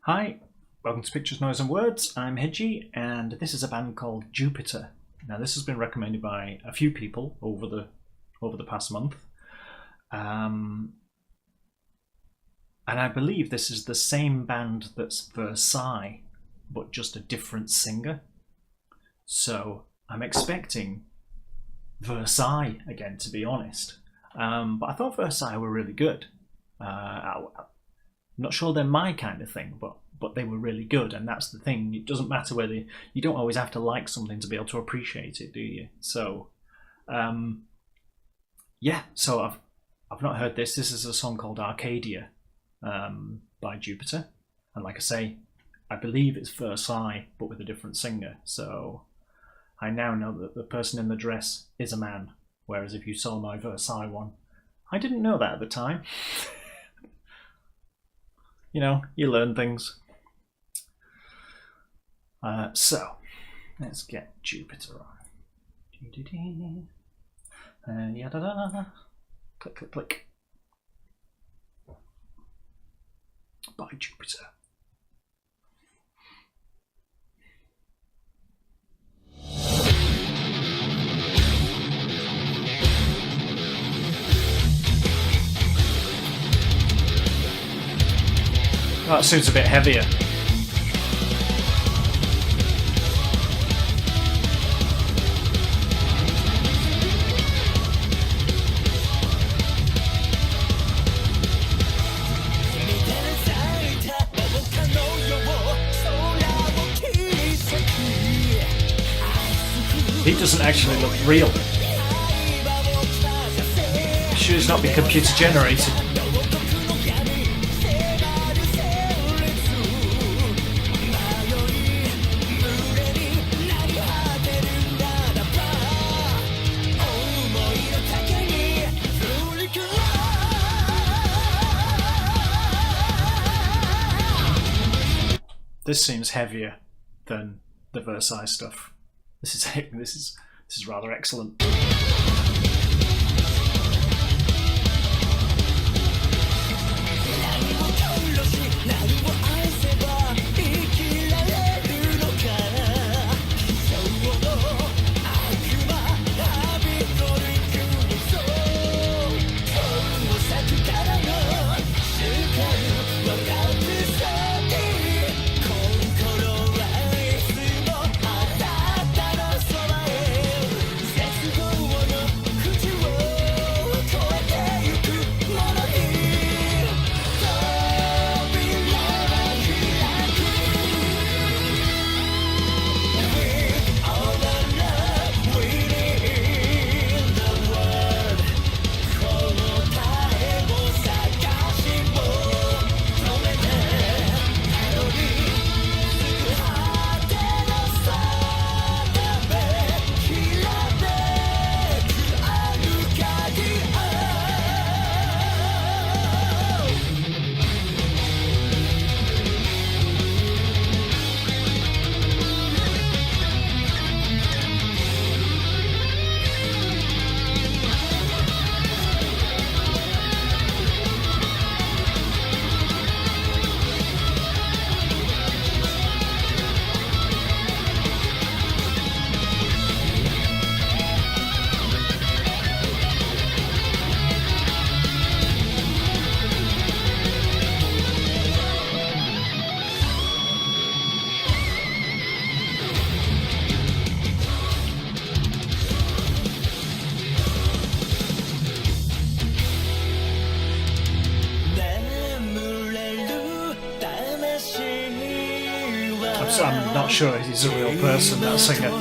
Hi, welcome to Pictures, Noise and Words. I'm Hedgy, and this is a band called Jupiter. Now, this has been recommended by a few people over the past month, and I believe this is the same band that's Versailles, but just a different singer. So I'm expecting Versailles again, to be honest. But I thought Versailles were really good. I'm not sure they're my kind of thing, but they were really good, and that's the thing. It doesn't matter whether you don't always have to like something to be able to appreciate it, do you? So, yeah. So I've not heard this. This is a song called Arcadia by Jupiter, and like I say, I believe it's Versailles, but with a different singer. So I now know that the person in the dress is a man, whereas if you saw my Versailles one, I didn't know that at the time. You know, you learn things. So, let's get Jupiter on. Click, click, click. By Jupiter. Oh, that suit's a bit heavier. He doesn't actually look real. Sure, it's not be computer generated. This seems heavier than the Versailles stuff. This is rather excellent. I'm not sure he's a real person, that singer.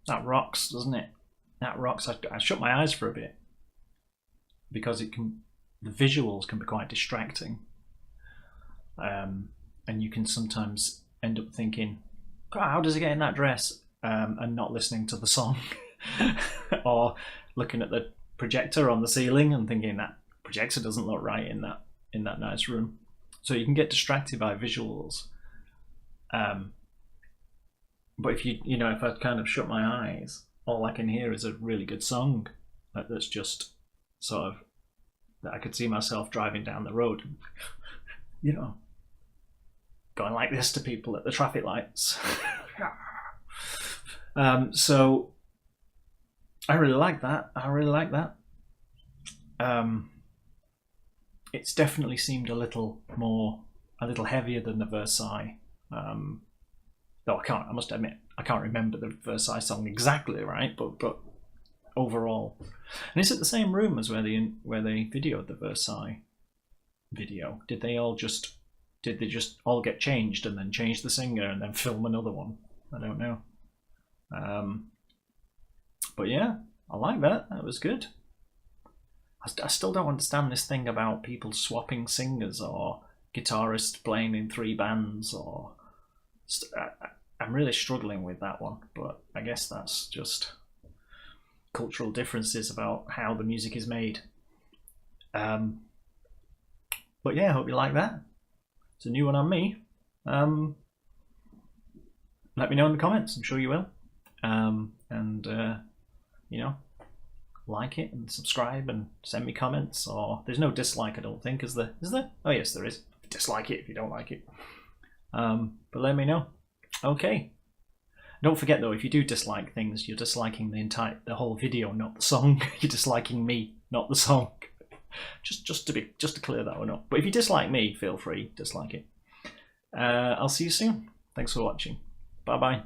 That rocks, doesn't it? That rocks. I shut my eyes for a bit because the visuals can be quite distracting, and you can sometimes end up thinking, oh, how does he get in that dress, and not listening to the song, or looking at the projector on the ceiling and thinking that projector doesn't look right in that nice room. So you can get distracted by visuals. But if if I kind of shut my eyes, all I can hear is a really good song that's just sort of, that I could see myself driving down the road, going like this to people at the traffic lights. So I really like that. It's definitely seemed a little heavier than the Versailles. Though I must admit, I can't remember the Versailles song exactly, right? But overall, and is it the same room as where they videoed the Versailles video? Did they just all get changed and then change the singer and then film another one? I don't know. But yeah, I like that. That was good. I still don't understand this thing about people swapping singers or guitarists playing in 3 bands, or I'm really struggling with that one, but I guess that's just cultural differences about how the music is made. But yeah, I hope you like that. It's a new one on me. Let me know in the comments. I'm sure you will. Like it and subscribe and send me comments. Or there's no dislike, I don't think, is there? Is there? Oh yes, there is. Dislike it if you don't like it. But let me know. Okay. Don't forget though, if you do dislike things, you're disliking the whole video, not the song. You're disliking me, not the song. just to clear that one up. But if you dislike me, feel free, dislike it. I'll see you soon. Thanks for watching. Bye bye.